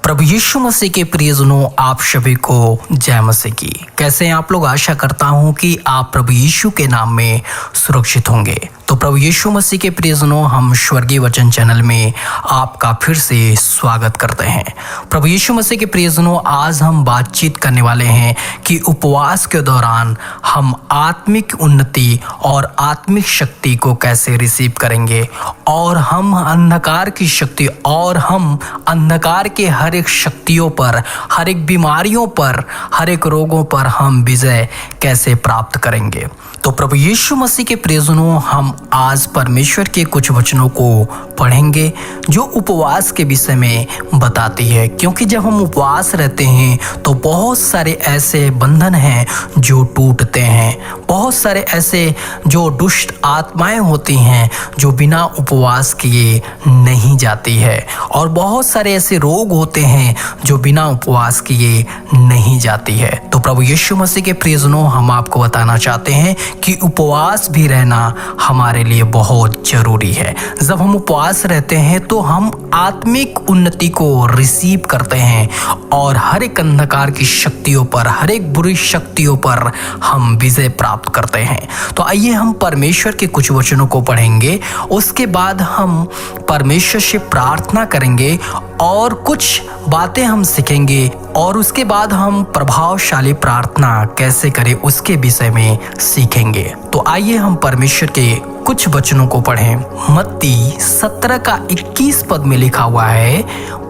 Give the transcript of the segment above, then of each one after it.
प्रभु यीशु मसीह के प्रियजनों, आप सभी को जय मसीह की। कैसे हैं आप लोग? आशा करता हूं कि आप प्रभु यीशु के नाम में सुरक्षित होंगे। तो प्रभु यीशु मसीह के प्रियजनों, हम स्वर्गीय वचन चैनल में आपका फिर से स्वागत करते हैं। प्रभु यीशु मसीह के प्रियजनों, आज हम बातचीत करने वाले हैं कि उपवास के दौरान हम आत्मिक उन्नति और आत्मिक शक्ति को कैसे रिसीव करेंगे और हम अंधकार की शक्ति और हम अंधकार के हर एक शक्तियों पर, हर एक बीमारियों पर, हर एक रोगों पर हम विजय कैसे प्राप्त करेंगे। तो प्रभु यीशु मसीह के प्रियजनों, हम आज परमेश्वर के कुछ वचनों को पढ़ेंगे जो उपवास के विषय में बताती है। क्योंकि जब हम उपवास रहते हैं तो बहुत सारे ऐसे बंधन हैं जो टूटते हैं, बहुत सारे ऐसे जो दुष्ट आत्माएं होती हैं जो बिना उपवास किए नहीं जाती है, और बहुत सारे ऐसे रोग होते हैं जो बिना उपवास किए नहीं जाती है। तो प्रभु यीशु मसीह के प्रियजनों, हम आपको बताना चाहते हैं कि उपवास भी रहना हमारे लिए बहुत जरूरी है। जब हम उपवास रहते हैं तो हम आत्मिक उन्नति को रिसीव करते हैं और हर एक अंधकार की शक्तियों पर, हर एक बुरी शक्तियों पर हम विजय प्राप्त करते हैं। तो आइए हम परमेश्वर के कुछ वचनों को पढ़ेंगे, उसके बाद हम परमेश्वर से प्रार्थना करेंगे और कुछ बातें हम सीखेंगे, और उसके बाद हम प्रभावशाली प्रार्थना कैसे करें उसके विषय में सीखेंगे। तो आइए हम परमेश्वर के कुछ वचनों को पढ़ें। मत्ती 17:21 पद में लिखा हुआ है,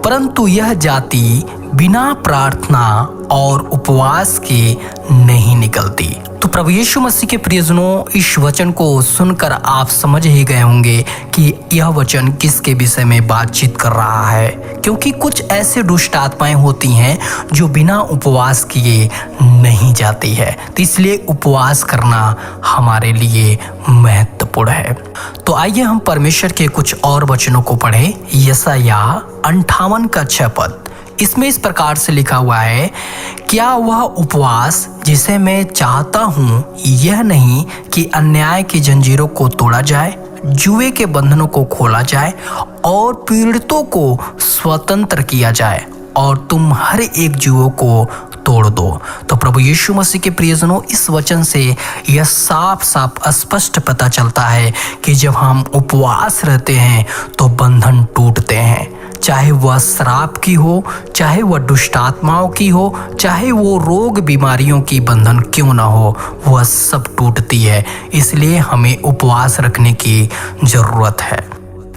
परंतु यह जाति बिना प्रार्थना और उपवास के नहीं निकलती। तो प्रभु यीशु मसीह के प्रियजनों, इस वचन को सुनकर आप समझ ही गए होंगे कि यह वचन किसके विषय में बातचीत कर रहा है। क्योंकि कुछ ऐसे दुष्ट आत्माएं होती हैं जो बिना उपवास किए नहीं जाती है, तो इसलिए उपवास करना हमारे लिए महत्वपूर्ण है। तो आइए हम परमेश्वर के कुछ और वचनों को पढ़ें। यशायाह 58:6 पद, इसमें इस प्रकार से लिखा हुआ है, क्या वह उपवास जिसे मैं चाहता हूँ यह नहीं कि अन्याय की जंजीरों को तोड़ा जाए, जुए के बंधनों को खोला जाए और पीड़ितों को स्वतंत्र किया जाए, और तुम हर एक जुओं को तोड़ दो। तो प्रभु यीशु मसीह के प्रियजनों, इस वचन से यह साफ साफ स्पष्ट पता चलता है कि जब हम उपवास रहते हैं तो बंधन टूटते हैं, चाहे वह श्राप की हो, चाहे वह दुष्ट आत्माओं की हो, चाहे वो रोग बीमारियों की बंधन क्यों ना हो, वह सब टूटती है। इसलिए हमें उपवास रखने की जरूरत है।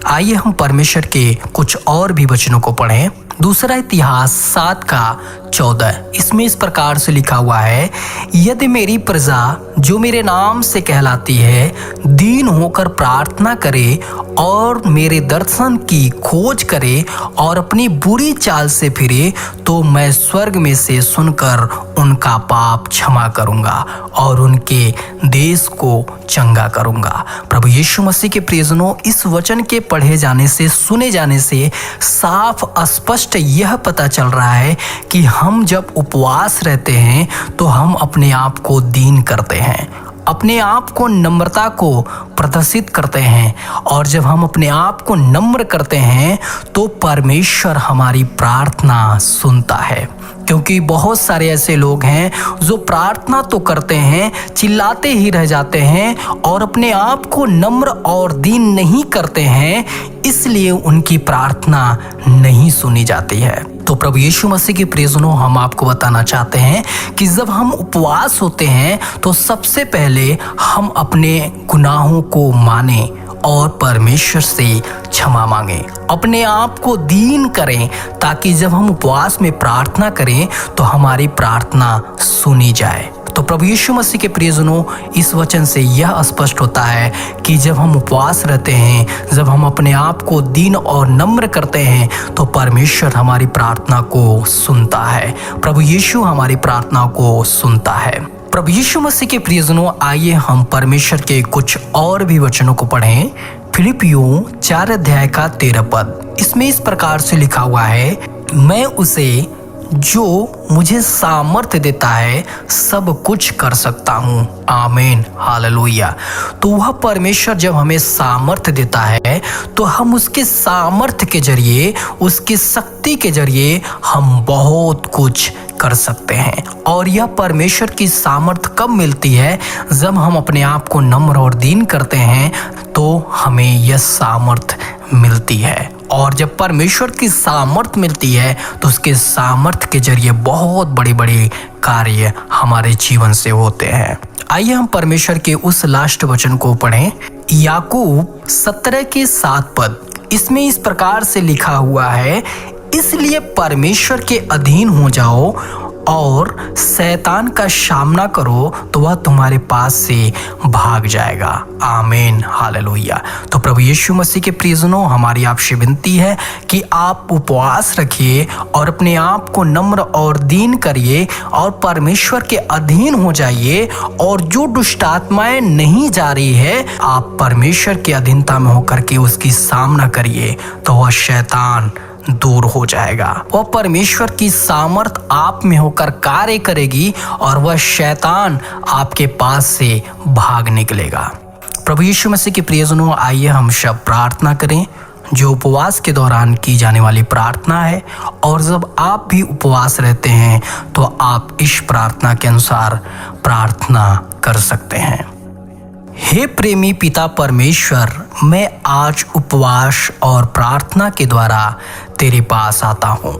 आइए हम परमेश्वर के कुछ और भी वचनों को पढ़ें। दूसरा इतिहास 7:14, इसमें इस प्रकार से लिखा हुआ है, यदि मेरी प्रजा जो मेरे नाम से कहलाती है दीन होकर प्रार्थना करे और मेरे दर्शन की खोज करे और अपनी बुरी चाल से फिरे, तो मैं स्वर्ग में से सुनकर उनका पाप क्षमा करूंगा और उनके देश को चंगा करूंगा। प्रभु यीशु मसीह के प्रियजनों, इस वचन के पढ़े जाने से, सुने जाने से साफ स्पष्ट यह पता चल रहा है कि हम जब उपवास रहते हैं तो हम अपने आप को दीन करते हैं, अपने आप को नम्रता को प्रदर्शित करते हैं, और जब हम अपने आप को नम्र करते हैं तो परमेश्वर हमारी प्रार्थना सुनता है। क्योंकि बहुत सारे ऐसे लोग हैं जो प्रार्थना तो करते हैं, चिल्लाते ही रह जाते हैं और अपने आप को नम्र और दीन नहीं करते हैं, इसलिए उनकी प्रार्थना नहीं सुनी जाती है। तो प्रभु यीशु मसीह के प्रियजनों, हम आपको बताना चाहते हैं कि जब हम उपवास होते हैं तो सबसे पहले हम अपने गुनाहों को माने और परमेश्वर से क्षमा मांगे, अपने आप को दीन करें, ताकि जब हम उपवास में प्रार्थना करें तो हमारी प्रार्थना सुनी जाए। तो प्रभु यीशु मसीह के प्रियजनों, इस वचन से यह स्पष्ट होता है कि जब हम उपवास रहते हैं, जब हम अपने आप को दीन और नम्र करते हैं, तो परमेश्वर हमारी प्रार्थना को सुनता है। प्रभु यीशु हमारी प्रार्थना को सुनता है। प्रभु यीशु मसीह के प्रियजनों, आइए हम परमेश्वर के कुछ और भी वचनों को पढ़ें। फिलिपियों 4:13 पद, इसमें इस प्रकार से लिखा हुआ है, मैं उसे जो मुझे सामर्थ्य देता है सब कुछ कर सकता हूँ। आमीन, हालेलुया। तो वह परमेश्वर जब हमें सामर्थ्य देता है तो हम उसके सामर्थ्य के जरिए, उसकी शक्ति के जरिए हम बहुत कुछ कर सकते हैं। और यह परमेश्वर की सामर्थ्य कब मिलती है? जब हम अपने आप को नम्र और दीन करते हैं तो हमें यह सामर्थ्य मिलती है। और जब परमेश्वर की सामर्थ्य मिलती है तो उसके सामर्थ्य के जरिए बहुत बड़े बड़े कार्य हमारे जीवन से होते हैं। आइए हम परमेश्वर के उस लास्ट वचन को पढ़ें, याकूब 17:7। इसमें इस प्रकार से लिखा हुआ है, इसलिए परमेश्वर के अधीन हो जाओ और शैतान का सामना करो तो वह तुम्हारे पास से भाग जाएगा। आमीन, हालेलुया। तो प्रभु यीशु मसीह के प्रियजनों, हमारी आपसे विनती है कि आप उपवास रखिए और अपने आप को नम्र और दीन करिए और परमेश्वर के अधीन हो जाइए। और जो दुष्ट आत्माएं नहीं जा रही है, आप परमेश्वर की अधीनता में होकर के उसकी सामना करिए तो वह शैतान दूर हो जाएगा। वह परमेश्वर की सामर्थ आप में होकर कार्य करेगी और वह शैतान आपके पास से भाग निकलेगा। प्रभु यीशु मसीह के प्रियजनों, आइए हम सब प्रार्थना करें जो उपवास के दौरान की जाने वाली प्रार्थना है। और जब आप भी उपवास रहते हैं तो आप इस प्रार्थना के अनुसार प्रार्थना कर सकते हैं। हे प्रेमी पिता परमेश्वर, मैं आज उपवास और प्रार्थना के द्वारा तेरे पास आता हूँ।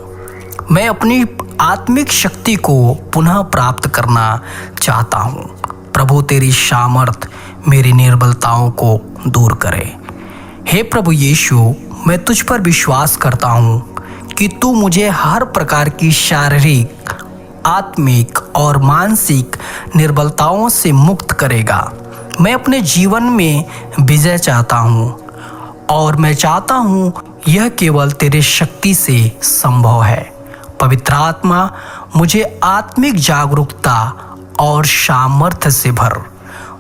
मैं अपनी आत्मिक शक्ति को पुनः प्राप्त करना चाहता हूँ। प्रभु, तेरी सामर्थ मेरी निर्बलताओं को दूर करे। हे प्रभु यीशु, मैं तुझ पर विश्वास करता हूँ कि तू मुझे हर प्रकार की शारीरिक, आत्मिक और मानसिक निर्बलताओं से मुक्त करेगा। मैं अपने जीवन में विजय चाहता हूँ और मैं चाहता हूँ यह केवल तेरे शक्ति से संभव है। पवित्र आत्मा, मुझे आत्मिक जागरूकता और सामर्थ्य से भर।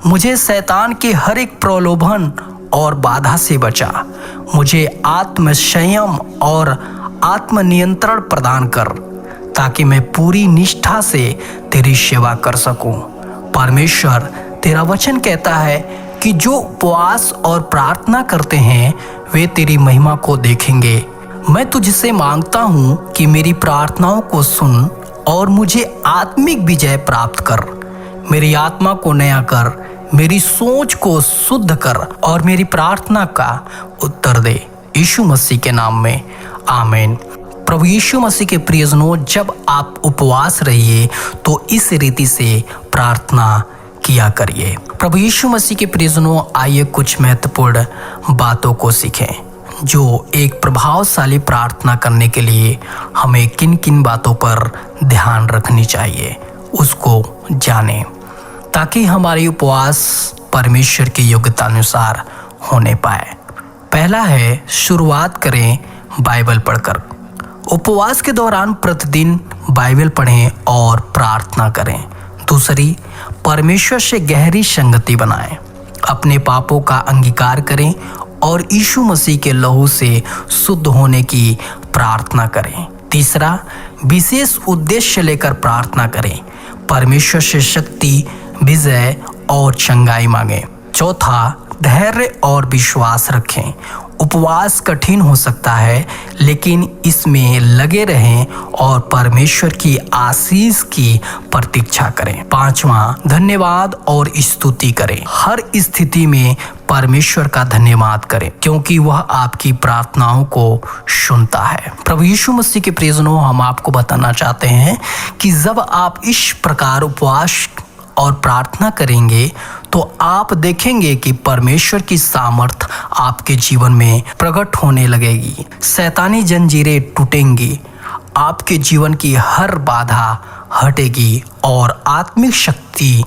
मुझे शैतान के हर एक प्रलोभन और बाधा से बचा। मुझे आत्मसंयम और आत्मनियंत्रण प्रदान कर ताकि मैं पूरी निष्ठा से तेरी सेवा कर सकूं। परमेश्वर, तेरा वचन कहता है कि जो उपवास और प्रार्थना करते हैं वे तेरी महिमा को देखेंगे। मैं तुझसे मांगता हूँ कि मेरी प्रार्थनाओं को सुन और मुझे आत्मिक विजय प्राप्त कर। मेरी आत्मा को नया कर, मेरी सोच को शुद्ध कर और मेरी प्रार्थना का उत्तर दे। यीशु मसीह के नाम में, आमीन। प्रभु यीशु मसीह के प्रियजनों, जब आप उपवास रहिए तो इस रीति से प्रार्थना किया करिए। प्रभु यीशु मसीह के प्रियजनों, आइए कुछ महत्वपूर्ण बातों को सीखें जो एक प्रभावशाली प्रार्थना करने के लिए हमें किन किन बातों पर ध्यान रखनी चाहिए, उसको जानें ताकि हमारी उपवास परमेश्वर की योग्यता अनुसार होने पाए। पहला है, शुरुआत करें बाइबल पढ़कर। उपवास के दौरान प्रतिदिन बाइबल पढ़ें और प्रार्थना करें। दूसरी, परमेश्वर से गहरी संगति बनाएं। अपने पापों का अंगीकार करें और यीशु मसीह के लहू से शुद्ध होने की प्रार्थना करें। तीसरा, विशेष उद्देश्य लेकर प्रार्थना करें। परमेश्वर से शक्ति, विजय और चंगाई मांगें। चौथा, धैर्य और विश्वास रखें। उपवास कठिन हो सकता है लेकिन इसमें लगे रहें और परमेश्वर की आशीष की प्रतीक्षा करें। पांचवा, धन्यवाद और स्तुति करें। हर स्थिति में परमेश्वर का धन्यवाद करें क्योंकि वह आपकी प्रार्थनाओं को सुनता है। प्रभु यीशु मसीह के प्रियजनों, हम आपको बताना चाहते हैं कि जब आप इस प्रकार उपवास और प्रार्थना करेंगे तो आप देखेंगे कि परमेश्वर की सामर्थ आपके जीवन में प्रकट होने लगेगी। शैतानी जंजीरें टूटेंगी, आपके जीवन की हर बाधा हटेगी और आत्मिक शक्ति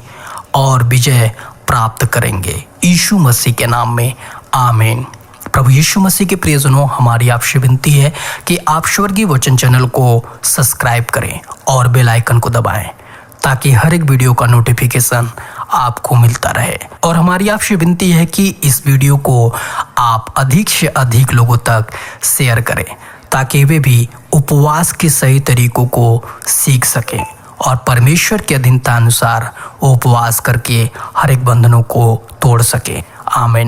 और विजय प्राप्त करेंगे। यीशु मसीह के नाम में, आमीन। प्रभु यीशु मसीह के प्रियजनों, हमारी आपसे विनती है कि आप स्वर्गीय वचन चैनल को सब्सक्राइब करें और बेल आइकन को दबाएं ताकि हर एक वीडियो का नोटिफिकेशन आपको मिलता रहे। और हमारी आपसे विनती है कि इस वीडियो को आप अधिक से अधिक लोगों तक शेयर करें ताकि वे भी उपवास के सही तरीकों को सीख सकें और परमेश्वर के अधीनता अनुसार उपवास करके हर एक बंधनों को तोड़ सकें। आमीन।